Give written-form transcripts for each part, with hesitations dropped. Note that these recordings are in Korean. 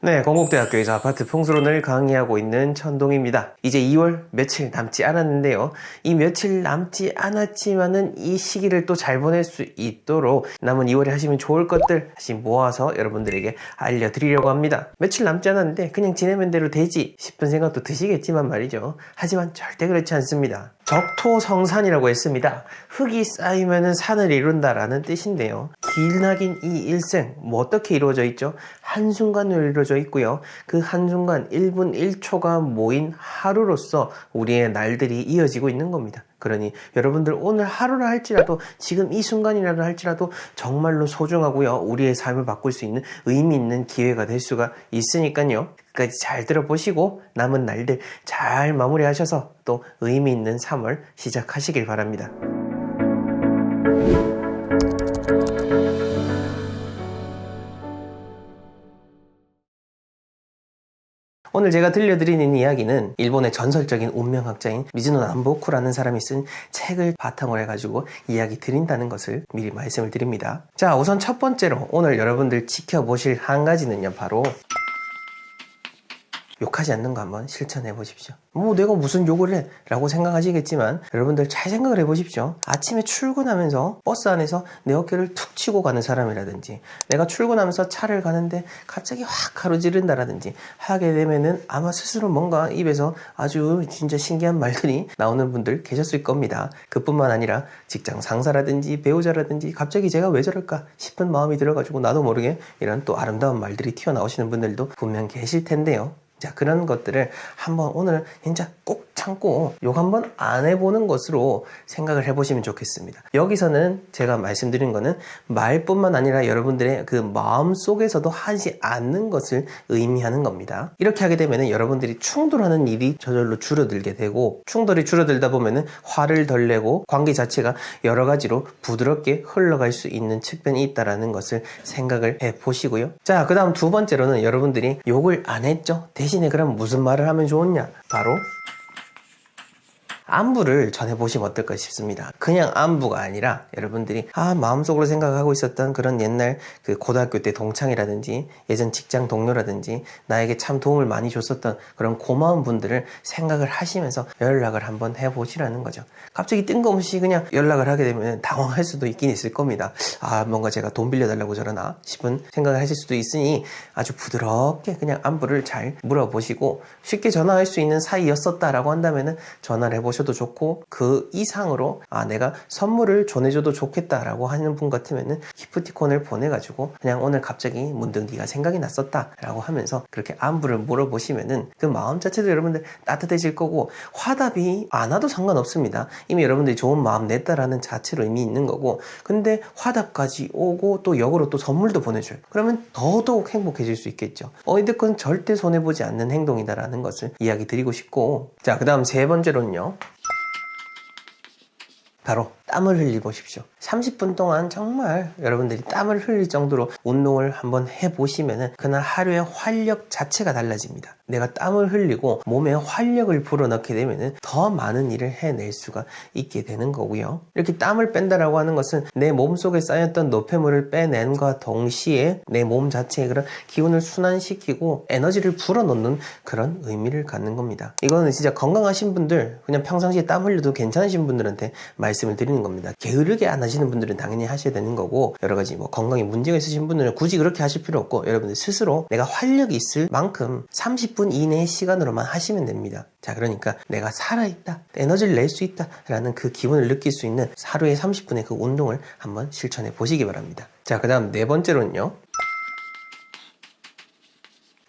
네, 건국대학교에서 아파트 풍수론을 강의하고 있는 천동입니다. 이제 2월 며칠 남지 않았는데요. 이 며칠 남지 않았지만은 이 시기를 또 잘 보낼 수 있도록 남은 2월에 하시면 좋을 것들 다시 모아서 여러분들에게 알려드리려고 합니다. 며칠 남지 않았는데 그냥 지내면 대로 되지 싶은 생각도 드시겠지만 말이죠. 하지만 절대 그렇지 않습니다. 적토성산이라고 했습니다. 흙이 쌓이면 산을 이룬다라는 뜻인데요. 기나긴 이 일생 어떻게 이루어져 있죠? 한순간으로 이루어져 있고요. 그 한순간 1분 1초가 모인 하루로서 우리의 날들이 이어지고 있는 겁니다. 그러니 여러분들 오늘 하루라 할지라도 지금 이 순간이라도 할지라도 정말로 소중하고요. 우리의 삶을 바꿀 수 있는 의미 있는 기회가 될 수가 있으니까요. 끝까지 잘 들어보시고 남은 날들 잘 마무리하셔서 또 의미 있는 3월 시작하시길 바랍니다. 오늘 제가 들려드리는 이야기는 일본의 전설적인 운명학자인 미즈노 남보쿠라는 사람이 쓴 책을 바탕으로 해가지고 이야기 드린다는 것을 미리 말씀을 드립니다. 자, 우선 첫 번째로 오늘 여러분들 지켜보실 한 가지는요, 바로 욕하지 않는 거 한번 실천해 보십시오. 내가 무슨 욕을 해? 라고 생각하시겠지만 여러분들 잘 생각을 해 보십시오. 아침에 출근하면서 버스 안에서 내 어깨를 툭 치고 가는 사람이라든지, 내가 출근하면서 차를 가는데 갑자기 확 가로지른다라든지 하게 되면은 아마 스스로 뭔가 입에서 아주 진짜 신기한 말들이 나오는 분들 계셨을 겁니다. 그뿐만 아니라 직장 상사라든지 배우자라든지 갑자기 제가 왜 저럴까 싶은 마음이 들어가지고 나도 모르게 이런 또 아름다운 말들이 튀어나오시는 분들도 분명 계실 텐데요. 자, 그런 것들을 한번 오늘 진짜 꼭 참고 욕 한번 안 해보는 것으로 생각을 해보시면 좋겠습니다. 여기서는 제가 말씀드린 거는 말뿐만 아니라 여러분들의 그 마음 속에서도 하지 않는 것을 의미하는 겁니다. 이렇게 하게 되면 여러분들이 충돌하는 일이 저절로 줄어들게 되고, 충돌이 줄어들다 보면 화를 덜 내고 관계 자체가 여러 가지로 부드럽게 흘러갈 수 있는 측면이 있다는 것을 생각을 해보시고요. 자, 그 다음 두 번째로는 여러분들이 욕을 안 했죠? 대신에 그럼 무슨 말을 하면 좋으냐? 바로 안부를 전해보시면 어떨까 싶습니다. 그냥 안부가 아니라 여러분들이 마음속으로 생각하고 있었던 그런 옛날 그 고등학교 때 동창이라든지 예전 직장 동료라든지 나에게 참 도움을 많이 줬었던 그런 고마운 분들을 생각을 하시면서 연락을 한번 해보시라는 거죠. 갑자기 뜬금없이 그냥 연락을 하게 되면 당황할 수도 있긴 있을 겁니다. 뭔가 제가 돈 빌려달라고 저러나 싶은 생각을 하실 수도 있으니 아주 부드럽게 그냥 안부를 잘 물어보시고, 쉽게 전화할 수 있는 사이였었다라고 한다면 전화를 해보시고 도 좋고, 그 이상으로 내가 선물을 전해줘도 좋겠다라고 하는 분 같으면은 기프티콘을 보내가지고 그냥 오늘 갑자기 문득 네가 생각이 났었다 라고 하면서 그렇게 안부를 물어보시면은 그 마음 자체도 여러분들 따뜻해질 거고, 화답이 안 와도 상관없습니다. 이미 여러분들이 좋은 마음 냈다라는 자체로 의미 있는 거고, 근데 화답까지 오고 또 역으로 또 선물도 보내줘요. 그러면 더더욱 행복해질 수 있겠죠. 어디든 절대 손해보지 않는 행동이다라는 것을 이야기 드리고 싶고, 자, 그 다음 세 번째로는요, 바로 땀을 흘려보십시오. 30분 동안 정말 여러분들이 땀을 흘릴 정도로 운동을 한번 해보시면은 그날 하루의 활력 자체가 달라집니다. 내가 땀을 흘리고 몸에 활력을 불어넣게 되면은 더 많은 일을 해낼 수가 있게 되는 거고요. 이렇게 땀을 뺀다라고 하는 것은 내 몸속에 쌓였던 노폐물을 빼낸과 동시에 내 몸 자체의 그런 기운을 순환시키고 에너지를 불어넣는 그런 의미를 갖는 겁니다. 이거는 진짜 건강하신 분들, 그냥 평상시에 땀 흘려도 괜찮으신 분들한테 말씀을 드리는 겁니다. 게으르게 안 하시는 분들은 당연히 하셔야 되는 거고, 여러 가지 건강에 문제가 있으신 분들은 굳이 그렇게 하실 필요 없고, 여러분들 스스로 내가 활력이 있을 만큼 30분 이내의 시간으로만 하시면 됩니다. 자, 그러니까 내가 살아있다, 에너지를 낼 수 있다 라는 그 기분을 느낄 수 있는 하루에 30분의 그 운동을 한번 실천해 보시기 바랍니다. 자, 그 다음 네 번째로는요,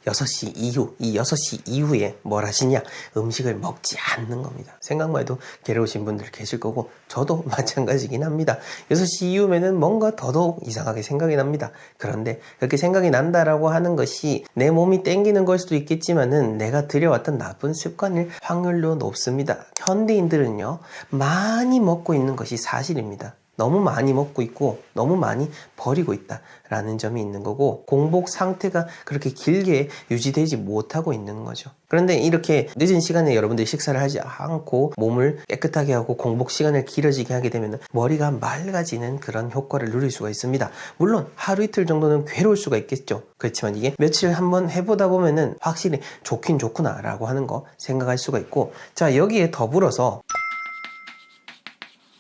6시 이후, 이 6시 이후에 뭘 하시냐? 음식을 먹지 않는 겁니다. 생각만 해도 괴로우신 분들 계실 거고, 저도 마찬가지긴 합니다. 6시 이후면은 뭔가 더더욱 이상하게 생각이 납니다. 그런데 그렇게 생각이 난다라고 하는 것이 내 몸이 땡기는 걸 수도 있겠지만은 내가 들여왔던 나쁜 습관일 확률도 높습니다. 현대인들은요, 많이 먹고 있는 것이 사실입니다. 너무 많이 먹고 있고 너무 많이 버리고 있다라는 점이 있는 거고, 공복 상태가 그렇게 길게 유지되지 못하고 있는 거죠. 그런데 이렇게 늦은 시간에 여러분들이 식사를 하지 않고 몸을 깨끗하게 하고 공복 시간을 길어지게 하게 되면 머리가 맑아지는 그런 효과를 누릴 수가 있습니다. 물론 하루 이틀 정도는 괴로울 수가 있겠죠. 그렇지만 이게 며칠 한번 해보다 보면은 확실히 좋긴 좋구나 라고 하는 거 생각할 수가 있고, 자, 여기에 더불어서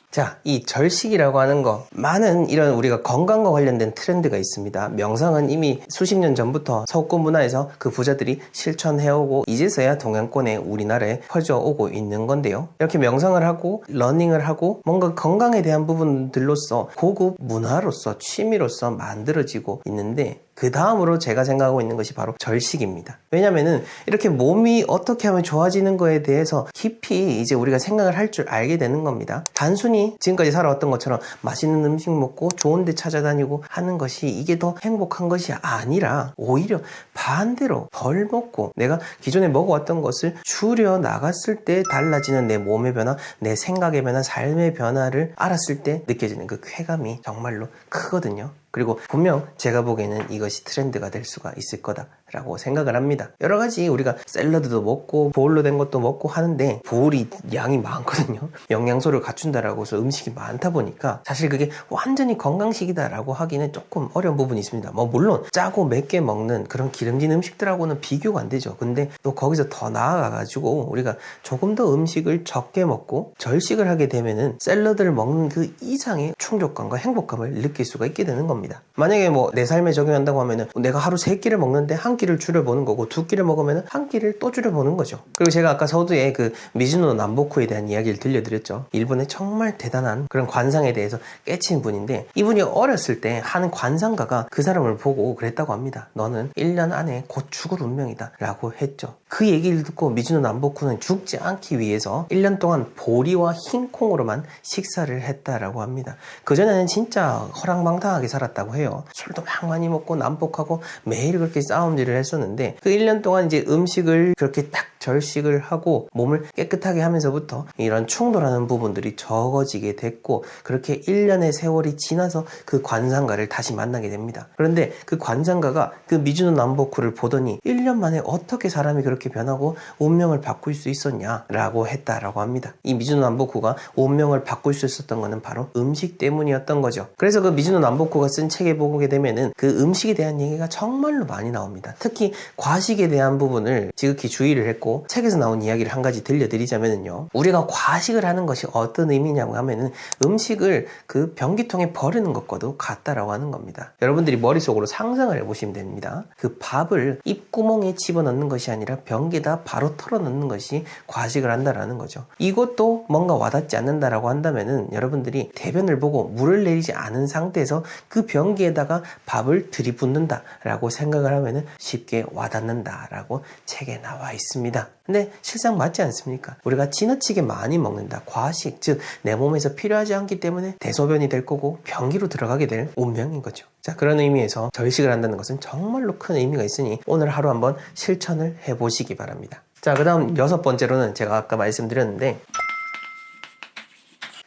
자, 이 절식이라고 하는 거, 많은 이런 우리가 건강과 관련된 트렌드가 있습니다. 명상은 이미 수십 년 전부터 서구 문화에서 그 부자들이 실천해오고 이제서야 동양권에 우리나라에 퍼져오고 있는 건데요. 이렇게 명상을 하고 러닝을 하고 뭔가 건강에 대한 부분들로서 고급 문화로서 취미로서 만들어지고 있는데, 그 다음으로 제가 생각하고 있는 것이 바로 절식입니다. 왜냐면은 이렇게 몸이 어떻게 하면 좋아지는 거에 대해서 깊이 이제 우리가 생각을 할 줄 알게 되는 겁니다. 단순히 지금까지 살아왔던 것처럼 맛있는 음식 먹고 좋은 데 찾아다니고 하는 것이 이게 더 행복한 것이 아니라 오히려 반대로 덜 먹고 내가 기존에 먹어왔던 것을 줄여 나갔을 때 달라지는 내 몸의 변화, 내 생각의 변화, 삶의 변화를 알았을 때 느껴지는 그 쾌감이 정말로 크거든요. 그리고 분명 제가 보기에는 이것이 트렌드가 될 수가 있을 거다라고 생각을 합니다. 여러 가지 우리가 샐러드도 먹고 보울로 된 것도 먹고 하는데 보울이 양이 많거든요. 영양소를 갖춘다라고 해서 음식이 많다 보니까 사실 그게 완전히 건강식이다라고 하기는 조금 어려운 부분이 있습니다. 뭐 물론 짜고 맵게 먹는 그런 기름진 음식들하고는 비교가 안 되죠. 근데 또 거기서 더 나아가가지고 우리가 조금 더 음식을 적게 먹고 절식을 하게 되면은 샐러드를 먹는 그 이상의 충족감과 행복감을 느낄 수가 있게 되는 겁니다. 만약에 뭐 내 삶에 적용한다고 하면은 내가 하루 3끼를 먹는데 한 끼를 줄여보는 거고 2끼를 먹으면 한 끼를 또 줄여보는 거죠. 그리고 제가 아까 서두에 그 미즈노 남보쿠에 대한 이야기를 들려드렸죠. 일본의 정말 대단한 그런 관상에 대해서 깨친 분인데, 이분이 어렸을 때 한 관상가가 그 사람을 보고 그랬다고 합니다. 너는 1년 안에 곧 죽을 운명이다 라고 했죠. 그 얘기를 듣고 미즈노 남보쿠는 죽지 않기 위해서 1년 동안 보리와 흰 콩으로만 식사를 했다라고 합니다. 그전에는 진짜 허랑방탕하게 살았다고 해요. 술도 막 많이 먹고 난폭하고 매일 그렇게 싸움질을 했었는데, 그 1년 동안 이제 음식을 그렇게 딱 절식을 하고 몸을 깨끗하게 하면서부터 이런 충돌하는 부분들이 적어지게 됐고, 그렇게 1년의 세월이 지나서 그 관상가를 다시 만나게 됩니다. 그런데 그 관상가가 그 미즈노 남보쿠를 보더니 1년 만에 어떻게 사람이 그렇게 변하고 운명을 바꿀 수 있었냐라고 했다라고 합니다. 이 미즈노 남보쿠가 운명을 바꿀 수 있었던 것은 바로 음식 때문이었던 거죠. 그래서 그 미즈노 남보쿠가 쓴 책에 보게 되면은 그 음식에 대한 얘기가 정말로 많이 나옵니다. 특히 과식에 대한 부분을 지극히 주의를 했고, 책에서 나온 이야기를 한 가지 들려드리자면요, 우리가 과식을 하는 것이 어떤 의미냐고 하면은 음식을 그 변기통에 버리는 것과도 같다라고 하는 겁니다. 여러분들이 머릿속으로 상상을 해보시면 됩니다. 그 밥을 입구멍에 집어넣는 것이 아니라 변기에다 바로 털어넣는 것이 과식을 한다라는 거죠. 이것도 뭔가 와닿지 않는다라고 한다면은 여러분들이 대변을 보고 물을 내리지 않은 상태에서 그 변기에다가 밥을 들이붓는다라고 생각을 하면은 쉽게 와닿는다라고 책에 나와 있습니다. 근데 실상 맞지 않습니까? 우리가 지나치게 많이 먹는다, 과식, 즉 내 몸에서 필요하지 않기 때문에 대소변이 될 거고 변기로 들어가게 될 운명인 거죠. 자, 그런 의미에서 절식을 한다는 것은 정말로 큰 의미가 있으니 오늘 하루 한번 실천을 해보시기 바랍니다. 자, 그 다음 6번째로는 제가 아까 말씀드렸는데,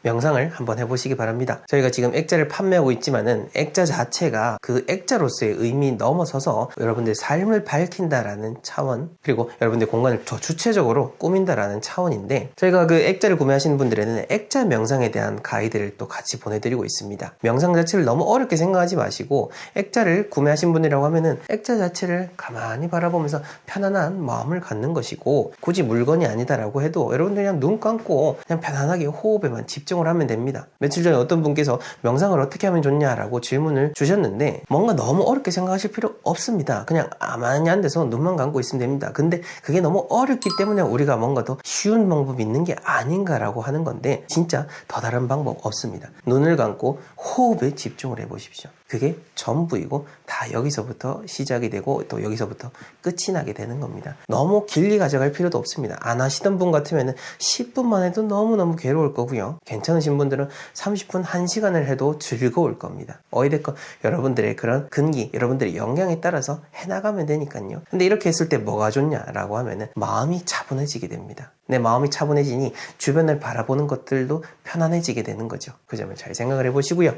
명상을 한번 해보시기 바랍니다. 저희가 지금 액자를 판매하고 있지만은 액자 자체가 그 액자로서의 의미 넘어서서 여러분들의 삶을 밝힌다라는 차원, 그리고 여러분들의 공간을 더 주체적으로 꾸민다라는 차원인데, 저희가 그 액자를 구매하시는 분들에는 액자 명상에 대한 가이드를 또 같이 보내드리고 있습니다. 명상 자체를 너무 어렵게 생각하지 마시고, 액자를 구매하신 분이라고 하면은 액자 자체를 가만히 바라보면서 편안한 마음을 갖는 것이고, 굳이 물건이 아니다라고 해도 여러분들 그냥 눈 감고 그냥 편안하게 호흡에만 집중을 하면 됩니다. 며칠 전에 어떤 분께서 명상을 어떻게 하면 좋냐라고 질문을 주셨는데, 뭔가 너무 어렵게 생각하실 필요 없습니다. 그냥 가만히 앉아서 눈만 감고 있으면 됩니다. 근데 그게 너무 어렵기 때문에 우리가 뭔가 더 쉬운 방법이 있는 게 아닌가라고 하는 건데, 진짜 더 다른 방법 없습니다. 눈을 감고 호흡에 집중을 해보십시오. 그게 전부이고 다 여기서부터 시작이 되고 또 여기서부터 끝이 나게 되는 겁니다. 너무 길게 가져갈 필요도 없습니다. 안 하시던 분 같으면 10분만 해도 너무너무 괴로울 거고요. 괜찮으신 분들은 30분, 1시간을 해도 즐거울 겁니다. 어찌됐건 여러분들의 그런 근기, 여러분들의 역량에 따라서 해나가면 되니까요. 근데 이렇게 했을 때 뭐가 좋냐라고 하면은 마음이 차분해지게 됩니다. 내 마음이 차분해지니 주변을 바라보는 것들도 편안해지게 되는 거죠. 그 점을 잘 생각을 해보시고요.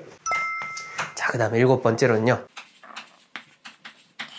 자, 그 다음에 7번째로는요.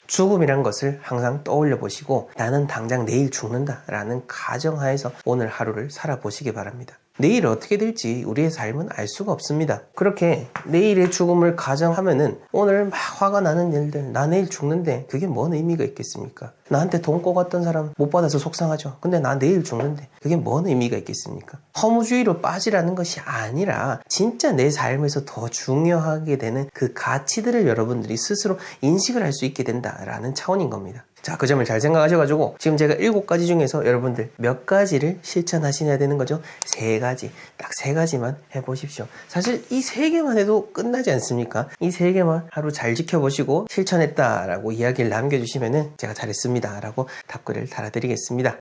죽음이란 것을 항상 떠올려 보시고 나는 당장 내일 죽는다 라는 가정하에서 오늘 하루를 살아보시기 바랍니다. 내일 어떻게 될지 우리의 삶은 알 수가 없습니다. 그렇게 내일의 죽음을 가정하면은 오늘 막 화가 나는 일들, 나 내일 죽는데 그게 뭔 의미가 있겠습니까? 나한테 돈 꿔갔던 사람 못 받아서 속상하죠. 근데 나 내일 죽는데 그게 뭔 의미가 있겠습니까? 허무주의로 빠지라는 것이 아니라 진짜 내 삶에서 더 중요하게 되는 그 가치들을 여러분들이 스스로 인식을 할 수 있게 된다라는 차원인 겁니다. 자, 그 점을 잘 생각하셔가지고 지금 제가 7가지 중에서 여러분들 몇 가지를 실천하셔야 되는 거죠? 3가지, 딱 3가지만 해보십시오. 사실 이 3개만 해도 끝나지 않습니까? 이 3개만 하루 잘 지켜보시고 실천했다라고 이야기를 남겨주시면은 제가 잘했습니다 라고 답글을 달아드리겠습니다.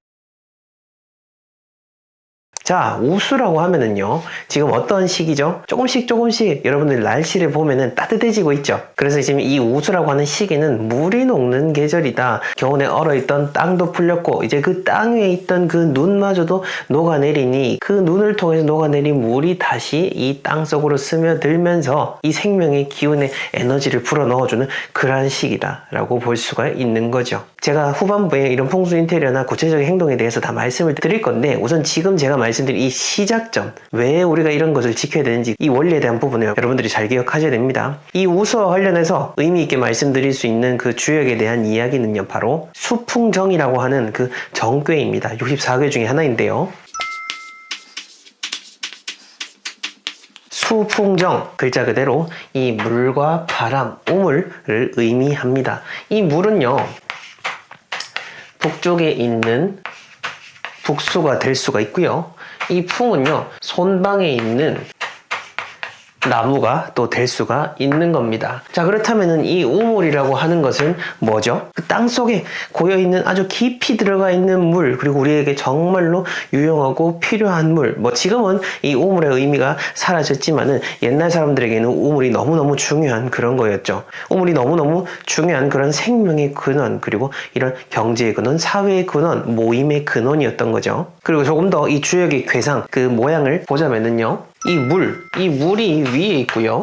자, 우수라고 하면은요, 지금 어떤 시기죠? 조금씩 여러분들 날씨를 보면은 따뜻해지고 있죠. 그래서 지금 이 우수라고 하는 시기는 물이 녹는 계절이다. 겨우내 얼어있던 땅도 풀렸고 이제 그 땅 위에 있던 그 눈마저도 녹아내리니 그 눈을 통해서 녹아내린 물이 다시 이 땅 속으로 스며들면서 이 생명의 기운의 에너지를 불어넣어주는 그러한 시기다 라고 볼 수가 있는 거죠. 제가 후반부에 이런 풍수 인테리어나 구체적인 행동에 대해서 다 말씀을 드릴 건데, 우선 지금 제가 말씀드린 이 시작점, 왜 우리가 이런 것을 지켜야 되는지 이 원리에 대한 부분을 여러분들이 잘 기억하셔야 됩니다. 이 우수와 관련해서 의미 있게 말씀드릴 수 있는 그 주역에 대한 이야기는요, 바로 수풍정이라고 하는 그 정괴입니다. 64괴 중에 하나인데요. 수풍정, 글자 그대로 이 물과 바람, 우물을 의미합니다. 이 물은요, 북쪽에 있는 북수가 될 수가 있고요. 이 풍은요, 손방에 있는 나무가 또 될 수가 있는 겁니다. 자, 그렇다면은 이 우물이라고 하는 것은 뭐죠? 그 땅 속에 고여있는 아주 깊이 들어가 있는 물, 그리고 우리에게 정말로 유용하고 필요한 물. 뭐 지금은 이 우물의 의미가 사라졌지만은 옛날 사람들에게는 우물이 너무너무 중요한 그런 거였죠. 우물이 너무너무 중요한 그런 생명의 근원, 그리고 이런 경제의 근원, 사회의 근원, 모임의 근원이었던 거죠. 그리고 조금 더 이 주역의 괴상, 그 모양을 보자면은요, 이 물이 위에 있고요,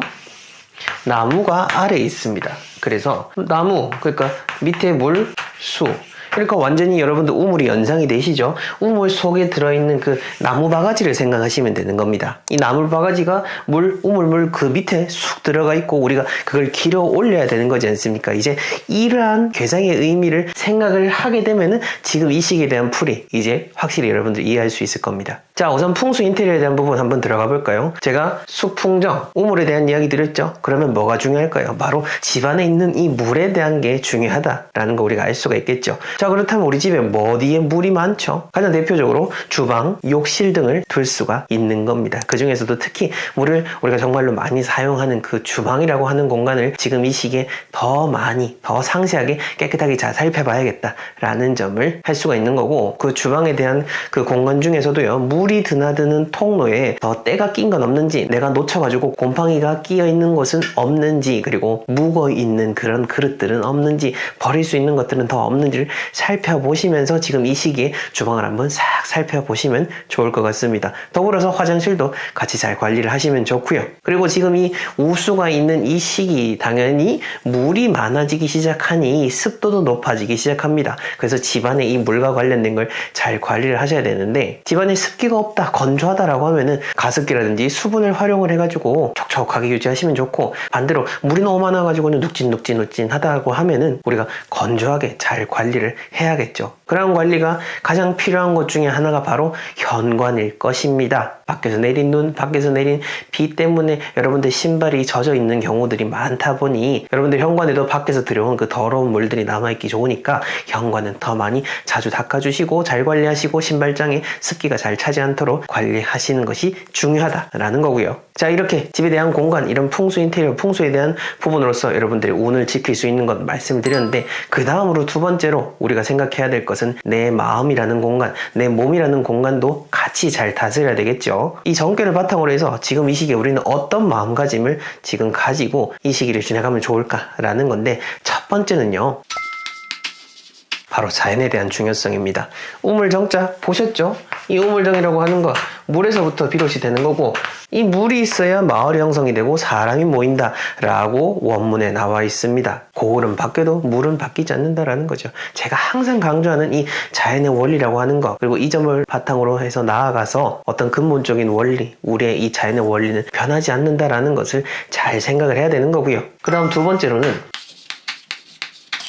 나무가 아래에 있습니다. 그래서 나무, 그러니까 밑에 물, 수, 그러니까 완전히 여러분들 우물이 연상이 되시죠? 우물 속에 들어있는 그 나무 바가지를 생각하시면 되는 겁니다. 이 나무 바가지가 우물물 그 밑에 쑥 들어가 있고 우리가 그걸 길어 올려야 되는 거지 않습니까? 이제 이러한 괴상의 의미를 생각을 하게 되면은 지금 이 시기에 대한 풀이 이제 확실히 여러분들 이해할 수 있을 겁니다. 자, 우선 풍수 인테리어에 대한 부분 한번 들어가 볼까요? 제가 수풍정, 우물에 대한 이야기 드렸죠? 그러면 뭐가 중요할까요? 바로 집안에 있는 이 물에 대한 게 중요하다라는 거 우리가 알 수가 있겠죠. 자, 그렇다면 우리 집에 뭐 어디에 물이 많죠? 가장 대표적으로 주방, 욕실 등을 둘 수가 있는 겁니다. 그 중에서도 특히 물을 우리가 정말로 많이 사용하는 그 주방이라고 하는 공간을 지금 이 시기에 더 많이, 더 상세하게 깨끗하게 잘 살펴봐야겠다라는 점을 할 수가 있는 거고, 그 주방에 대한 그 공간 중에서도요, 물이 드나드는 통로에 더 때가 낀 건 없는지, 내가 놓쳐가지고 곰팡이가 끼어 있는 곳은 없는지, 그리고 묵어 있는 그런 그릇들은 없는지, 버릴 수 있는 것들은 더 없는지를 살펴보시면서 지금 이 시기에 주방을 한번 싹 살펴보시면 좋을 것 같습니다. 더불어서 화장실도 같이 잘 관리를 하시면 좋고요. 그리고 지금 이 우수가 있는 이 시기, 당연히 물이 많아지기 시작하니 습도도 높아지기 시작합니다. 그래서 집안에 이 물과 관련된 걸 잘 관리를 하셔야 되는데, 집안에 습기가 없다, 건조하다라고 하면은 가습기라든지 수분을 활용을 해가지고 촉촉하게 유지하시면 좋고, 반대로 물이 너무 많아가지고는 눅진하다고 하면은 우리가 건조하게 잘 관리를 해야겠죠. 그런 관리가 가장 필요한 것 중에 하나가 바로 현관일 것입니다. 밖에서 내린 눈, 밖에서 내린 비 때문에 여러분들 신발이 젖어 있는 경우들이 많다 보니 여러분들 현관에도 밖에서 들여온 그 더러운 물들이 남아있기 좋으니까 현관은 더 많이 자주 닦아주시고 잘 관리하시고 신발장에 습기가 잘 차지 않도록 관리하시는 것이 중요하다라는 거고요. 자, 이렇게 집에 대한 공간, 이런 풍수 인테리어, 풍수에 대한 부분으로서 여러분들이 운을 지킬 수 있는 것 말씀을 드렸는데, 그 다음으로 두 번째로 우리가 생각해야 될 것은 내 마음이라는 공간, 내 몸이라는 공간도 같이 잘 다스려야 되겠죠. 이 정계를 바탕으로 해서 지금 이 시기에 우리는 어떤 마음가짐을 지금 가지고 이 시기를 지나가면 좋을까라는 건데, 첫 번째는요, 바로 자연에 대한 중요성입니다. 우물정자 보셨죠? 이 우물정이라고 하는 거 물에서부터 비롯이 되는 거고, 이 물이 있어야 마을이 형성이 되고 사람이 모인다 라고 원문에 나와 있습니다. 고을은 바뀌어도 물은 바뀌지 않는다라는 거죠. 제가 항상 강조하는 이 자연의 원리라고 하는 거, 그리고 이 점을 바탕으로 해서 나아가서 어떤 근본적인 원리, 우리의 이 자연의 원리는 변하지 않는다라는 것을 잘 생각을 해야 되는 거고요. 그 다음 두 번째로는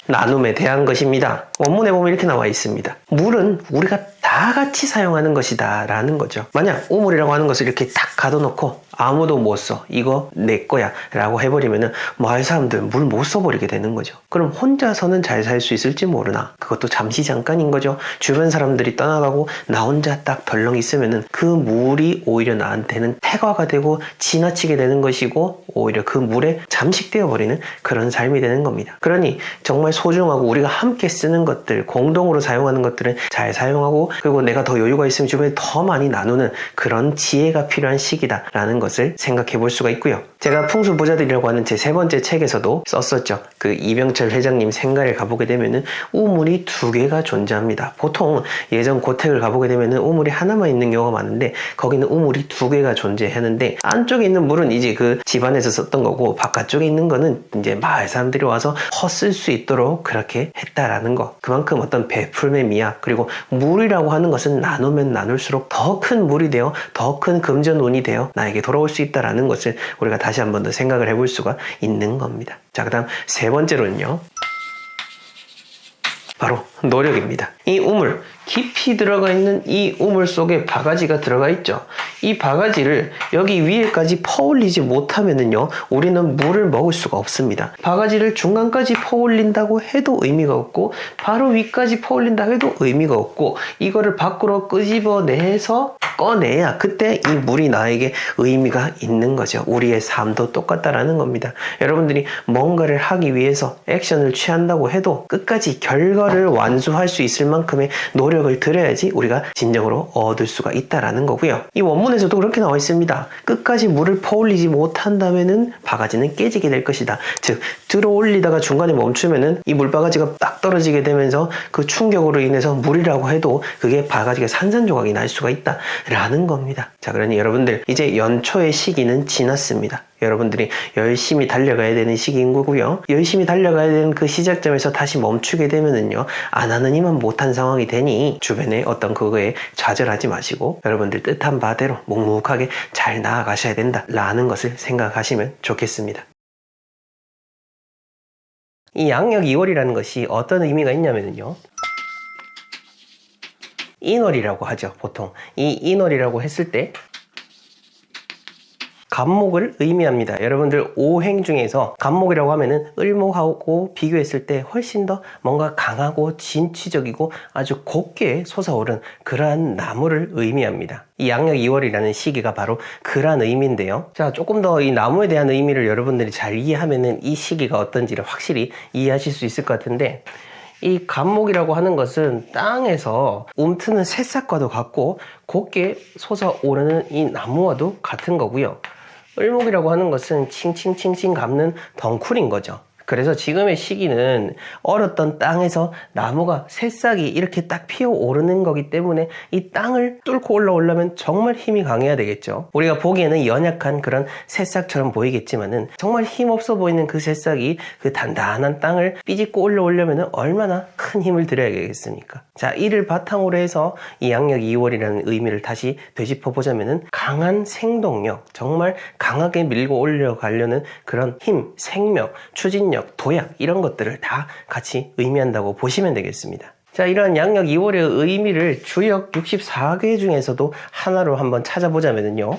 나눔에 대한 것입니다. 원문에 보면 이렇게 나와 있습니다. 물은 우리가 다 같이 사용하는 것이다 라는 거죠. 만약 우물이라고 하는 것을 이렇게 딱 가둬놓고 아무도 못 써, 이거 내 거야 라고 해버리면은 마을 사람들 물 못 써버리게 되는 거죠. 그럼 혼자서는 잘 살 수 있을지 모르나, 그것도 잠시 잠깐인 거죠. 주변 사람들이 떠나가고 나 혼자 딱 덜렁 있으면은 그 물이 오히려 나한테는 태과가 되고 지나치게 되는 것이고, 오히려 그 물에 잠식되어 버리는 그런 삶이 되는 겁니다. 그러니 정말 소중하고 우리가 함께 쓰는 것들, 공동으로 사용하는 것들은 잘 사용하고, 그리고 내가 더 여유가 있으면 주변에 더 많이 나누는 그런 지혜가 필요한 시기다라는 것을 생각해 볼 수가 있고요. 제가 풍수부자들이라고 하는 제 세 번째 책에서도 썼었죠. 그 이병철 회장님 생가를 가보게 되면은 우물이 두 개가 존재합니다. 보통 예전 고택을 가보게 되면은 우물이 하나만 있는 경우가 많은데, 거기는 우물이 두 개가 존재하는데, 안쪽에 있는 물은 이제 그 집안에서 썼던 거고, 바깥쪽에 있는 거는 이제 마을 사람들이 와서 헛쓸 수 있도록 그렇게 했다라는 거. 그만큼 어떤 베풀매 미학, 그리고 물이라고 하는 것은 나누면 나눌수록 더 큰 물이 되어 더 큰 금전운이 되어 나에게 돌아올 수 있다라는 것을 우리가 다시 한 번 더 생각을 해볼 수가 있는 겁니다. 자, 그 다음 세 번째로는요, 바로 노력입니다. 이 우물, 깊이 들어가 있는 이 우물 속에 바가지가 들어가 있죠. 이 바가지를 여기 위에까지 퍼올리지 못하면은요, 우리는 물을 먹을 수가 없습니다. 바가지를 중간까지 퍼올린다고 해도 의미가 없고, 바로 위까지 퍼올린다 해도 의미가 없고, 이거를 밖으로 끄집어내서 꺼내야 그때 이 물이 나에게 의미가 있는 거죠. 우리의 삶도 똑같다라는 겁니다. 여러분들이 뭔가를 하기 위해서 액션을 취한다고 해도 끝까지 결과를 완수할 수 있을 만큼의 노력을 들여야지 우리가 진정으로 얻을 수가 있다라는 거고요. 이 원문에서도 그렇게 나와 있습니다. 끝까지 물을 퍼올리지 못한다면은 바가지는 깨지게 될 것이다. 즉, 들어올리다가 중간에 멈추면은 이 물바가지가 딱 떨어지게 되면서 그 충격으로 인해서 물이라고 해도 그게 바가지가 산산조각이 날 수가 있다 라는 겁니다. 자, 그러니 여러분들 이제 연초의 시기는 지났습니다. 여러분들이 열심히 달려가야 되는 시기인 거고요. 열심히 달려가야 되는 그 시작점에서 다시 멈추게 되면은요, 안 하는 이만 못한 상황이 되니 주변에 어떤 그거에 좌절하지 마시고 여러분들 뜻한 바대로 묵묵하게 잘 나아가셔야 된다라는 것을 생각하시면 좋겠습니다. 이 양력 2월이라는 것이 어떤 의미가 있냐면요, 인월이라고 하죠. 보통 이 인월이라고 했을 때 간목을 의미합니다. 여러분들 오행 중에서 간목이라고 하면은 을목하고 비교했을 때 훨씬 더 뭔가 강하고 진취적이고 아주 곱게 솟아오른 그러한 나무를 의미합니다. 이 양력 2월이라는 시기가 바로 그러한 의미인데요. 자, 조금 더 이 나무에 대한 의미를 여러분들이 잘 이해하면은 이 시기가 어떤지를 확실히 이해하실 수 있을 것 같은데, 이 간목이라고 하는 것은 땅에서 움트는 새싹과도 같고 곱게 솟아오르는 이 나무와도 같은 거고요. 을목이라고 하는 것은 칭칭칭칭 감는 덩쿨인 거죠. 그래서 지금의 시기는 얼었던 땅에서 나무가 새싹이 이렇게 딱 피어오르는 거기 때문에 이 땅을 뚫고 올라오려면 정말 힘이 강해야 되겠죠. 우리가 보기에는 연약한 그런 새싹처럼 보이겠지만은 정말 힘없어 보이는 그 새싹이 그 단단한 땅을 삐집고 올라오려면 얼마나 큰 힘을 들여야겠습니까? 자, 이를 바탕으로 해서 이 양력 2월이라는 의미를 다시 되짚어 보자면은 강한 생동력, 정말 강하게 밀고 올려가려는 그런 힘, 생명, 추진력, 도약, 이런 것들을 다 같이 의미한다고 보시면 되겠습니다. 자, 이러한 양력 2월의 의미를 주역 64개 중에서도 하나로 한번 찾아보자면요.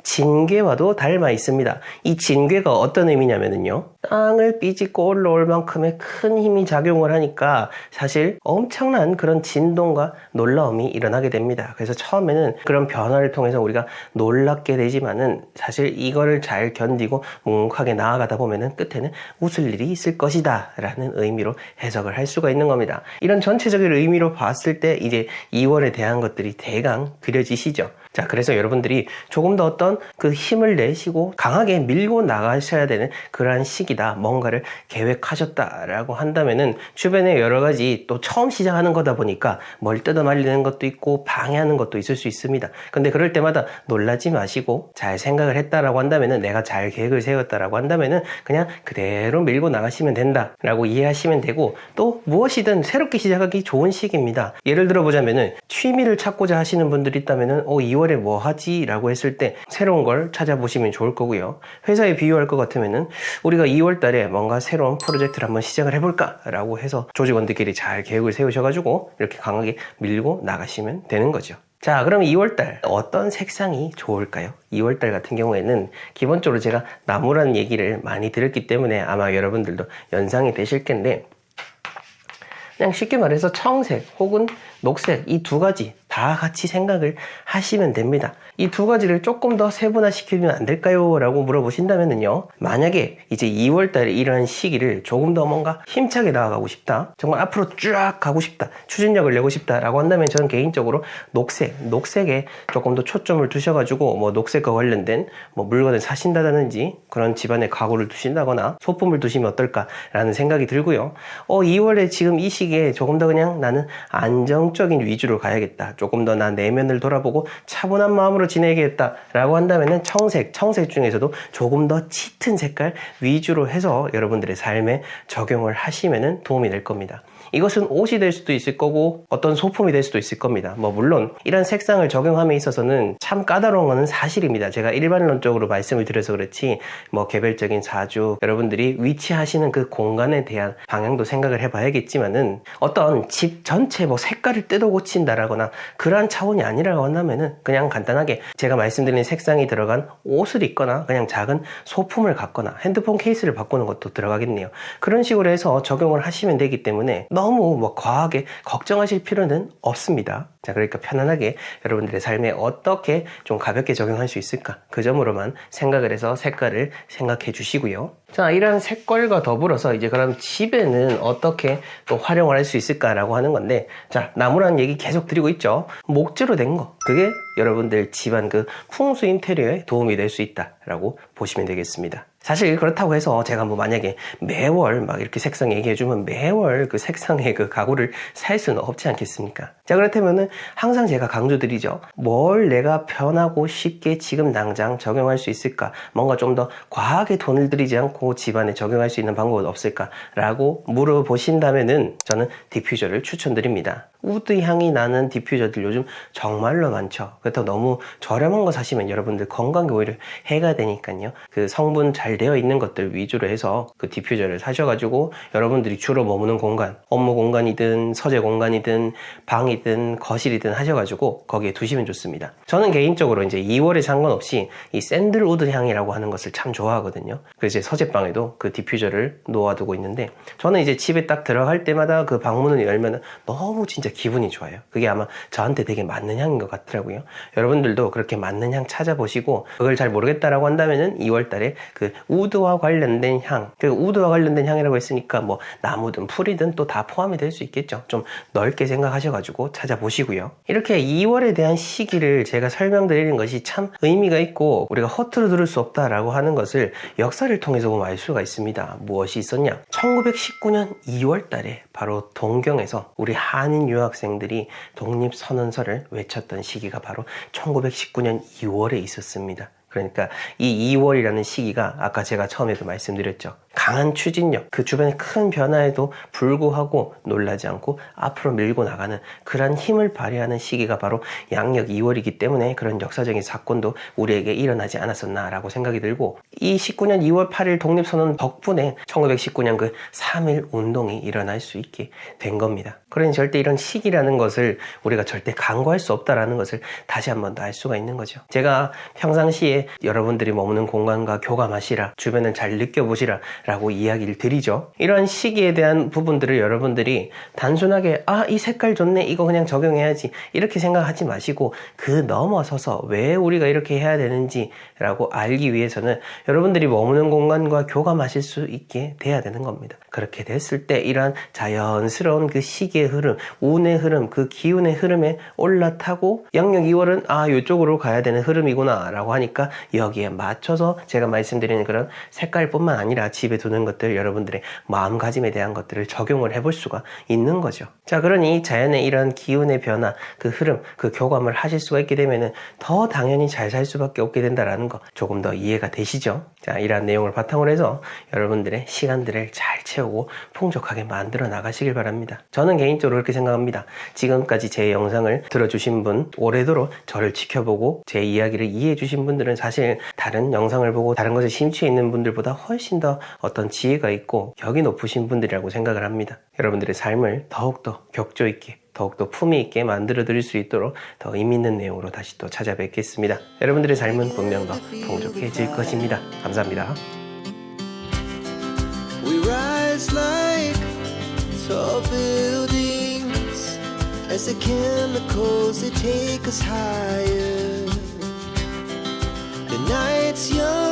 진괴와도 닮아 있습니다. 이 진괴가 어떤 의미냐면요. 땅을 삐집고 올라올 만큼의 큰 힘이 작용을 하니까 사실 엄청난 그런 진동과 놀라움이 일어나게 됩니다. 그래서 처음에는 그런 변화를 통해서 우리가 놀랍게 되지만은 사실 이거를 잘 견디고 묵묵하게 나아가다 보면은 끝에는 웃을 일이 있을 것이다 라는 의미로 해석을 할 수가 있는 겁니다. 이런 전체적인 의미로 봤을 때 이제 2월에 대한 것들이 대강 그려지시죠. 자, 그래서 여러분들이 조금 더 어떤 그 힘을 내시고 강하게 밀고 나가셔야 되는 그러한 시기다. 뭔가를 계획하셨다라고 한다면은 주변에 여러 가지 또 처음 시작하는 거다 보니까 뭘 뜯어말리는 것도 있고 방해하는 것도 있을 수 있습니다. 근데 그럴 때마다 놀라지 마시고 잘 생각을 했다라고 한다면은 내가 잘 계획을 세웠다라고 한다면은 그냥 그대로 밀고 나가시면 된다라고 이해하시면 되고 또 무엇이든 새롭게 시작하기 좋은 시기입니다. 예를 들어 보자면은 취미를 찾고자 하시는 분들이 있다면은 2월에 뭐 하지? 라고 했을 때 새로운 걸 찾아보시면 좋을 거고요. 회사에 비유할 것 같으면은 우리가 2월 달에 뭔가 새로운 프로젝트를 한번 시작을 해볼까? 라고 해서 조직원들끼리 잘 계획을 세우셔가지고 이렇게 강하게 밀고 나가시면 되는 거죠. 자, 그럼 2월달 어떤 색상이 좋을까요? 2월달 같은 경우에는 기본적으로 제가 나무라는 얘기를 많이 들었기 때문에 아마 여러분들도 연상이 되실 텐데 그냥 쉽게 말해서 청색 혹은 녹색 이 두 가지 다 같이 생각을 하시면 됩니다. 이 두 가지를 조금 더 세분화시키면 안 될까요? 라고 물어보신다면요. 만약에 이제 2월달에 이러한 시기를 조금 더 뭔가 힘차게 나아가고 싶다. 정말 앞으로 쫙 가고 싶다. 추진력을 내고 싶다. 라고 한다면 저는 개인적으로 녹색에 조금 더 초점을 두셔가지고 뭐 녹색과 관련된 뭐 물건을 사신다든지 그런 집안에 가구를 두신다거나 소품을 두시면 어떨까라는 생각이 들고요. 2월에 지금 이 시기에 조금 더 그냥 나는 안정적인 위주로 가야겠다. 조금 더 나 내면을 돌아보고 차분한 마음으로 지내야겠다 라고 한다면은 청색 중에서도 조금 더 짙은 색깔 위주로 해서 여러분들의 삶에 적용을 하시면은 도움이 될 겁니다. 이것은 옷이 될 수도 있을 거고 어떤 소품이 될 수도 있을 겁니다. 물론 이런 색상을 적용함에 있어서는 참 까다로운 것은 사실입니다. 제가 일반론적으로 말씀을 드려서 그렇지 개별적인 사주 여러분들이 위치하시는 그 공간에 대한 방향도 생각을 해봐야겠지만은 어떤 집 전체 색깔을 뜯어 고친다라거나 그러한 차원이 아니라고 한다면은 그냥 간단하게 제가 말씀드린 색상이 들어간 옷을 입거나 그냥 작은 소품을 갖거나 핸드폰 케이스를 바꾸는 것도 들어가겠네요. 그런 식으로 해서 적용을 하시면 되기 때문에 너무 과하게 걱정하실 필요는 없습니다. 자, 그러니까 편안하게 여러분들의 삶에 어떻게 좀 가볍게 적용할 수 있을까? 그 점으로만 생각을 해서 색깔을 생각해 주시고요. 자, 이런 색깔과 더불어서 이제 그럼 집에는 어떻게 또 활용을 할 수 있을까라고 하는 건데, 자, 나무라는 얘기 계속 드리고 있죠. 목재로 된 거. 그게 여러분들 집안 그 풍수 인테리어에 도움이 될 수 있다라고 보시면 되겠습니다. 사실 그렇다고 해서 제가 만약에 매월 이렇게 색상 얘기해주면 매월 그 색상의 그 가구를 살 수는 없지 않겠습니까? 자, 그렇다면은 항상 제가 강조드리죠. 뭘 내가 편하고 쉽게 지금 당장 적용할 수 있을까? 뭔가 좀 더 과하게 돈을 들이지 않고 집안에 적용할 수 있는 방법은 없을까? 라고 물어보신다면은 저는 디퓨저를 추천드립니다. 우드 향이 나는 디퓨저들 요즘 정말로 많죠. 그렇다고 너무 저렴한 거 사시면 여러분들 건강에 오히려 해가 되니까요. 그 성분 잘 되어 있는 것들 위주로 해서 그 디퓨저를 사셔가지고 여러분들이 주로 머무는 공간, 업무 공간이든 서재 공간이든 방이든 거실이든 하셔가지고 거기에 두시면 좋습니다. 저는 개인적으로 이제 2월에 상관없이 이 샌들우드 향이라고 하는 것을 참 좋아하거든요. 그래서 이제 서재방에도 그 디퓨저를 놓아두고 있는데 저는 이제 집에 딱 들어갈 때마다 그 방문을 열면 너무 진짜 기분이 좋아요. 그게 아마 저한테 되게 맞는 향인 것 같더라고요. 여러분들도 그렇게 맞는 향 찾아보시고 그걸 잘 모르겠다라고 한다면은 2월달에 그 우드와 관련된 향, 그 우드와 관련된 향이라고 했으니까 나무든 풀이든 또 다 포함이 될 수 있겠죠. 좀 넓게 생각하셔가지고 찾아보시고요. 이렇게 2월에 대한 시기를 제가 설명드리는 것이 참 의미가 있고 우리가 허투루 들을 수 없다라고 하는 것을 역사를 통해서 보면 알 수가 있습니다. 무엇이 있었냐? 1919년 2월달에 바로 동경에서 우리 한인 유학생들이 독립선언서를 외쳤던 시기가 바로 1919년 2월에 있었습니다. 그러니까 이 2월이라는 시기가 아까 제가 처음에도 말씀드렸죠. 강한 추진력, 그 주변의 큰 변화에도 불구하고 놀라지 않고 앞으로 밀고 나가는 그런 힘을 발휘하는 시기가 바로 양력 2월이기 때문에 그런 역사적인 사건도 우리에게 일어나지 않았었나라고 생각이 들고, 이 19년 2월 8일 독립선언 덕분에 1919년 그 3.1 운동이 일어날 수 있게 된 겁니다. 그러니 절대 이런 시기라는 것을 우리가 절대 간과할 수 없다라는 것을 다시 한 번 더 알 수가 있는 거죠. 제가 평상시에 여러분들이 머무는 공간과 교감하시라, 주변을 잘 느껴보시라 라고 이야기를 드리죠. 이런 시기에 대한 부분들을 여러분들이 단순하게 이 색깔 좋네, 이거 그냥 적용해야지, 이렇게 생각하지 마시고 그 넘어서서 왜 우리가 이렇게 해야 되는지 라고 알기 위해서는 여러분들이 머무는 공간과 교감하실 수 있게 돼야 되는 겁니다. 그렇게 됐을 때 이러한 자연스러운 그 시기의 흐름, 운의 흐름, 그 기운의 흐름에 올라타고 양력 2월은 이쪽으로 가야 되는 흐름이구나 라고 하니까 여기에 맞춰서 제가 말씀드리는 그런 색깔뿐만 아니라 집에 두는 것들, 여러분들의 마음가짐에 대한 것들을 적용을 해볼 수가 있는 거죠. 자, 그러니 자연의 이런 기운의 변화, 그 흐름, 그 교감을 하실 수가 있게 되면은 더 당연히 잘 살 수밖에 없게 된다라는 거 조금 더 이해가 되시죠? 자, 이러한 내용을 바탕으로 해서 여러분들의 시간들을 잘 채우고 풍족하게 만들어 나가시길 바랍니다. 저는 개인적으로 그렇게 생각합니다. 지금까지 제 영상을 들어주신 분, 오래도록 저를 지켜보고 제 이야기를 이해해 주신 분들은 사실 다른 영상을 보고 다른 것에 심취해 있는 분들보다 훨씬 더 어떤 지혜가 있고 격이 높으신 분들이라고 생각을 합니다. 여러분들의 삶을 더욱더 격조 있게, 더욱더 품위 있게 만들어 드릴 수 있도록 더 의미 있는 내용으로 다시 또 찾아뵙겠습니다. 여러분들의 삶은 분명 더 풍족해질 것입니다. 감사합니다. We rise like tall buildings as the chemicals they take us higher. The night's young.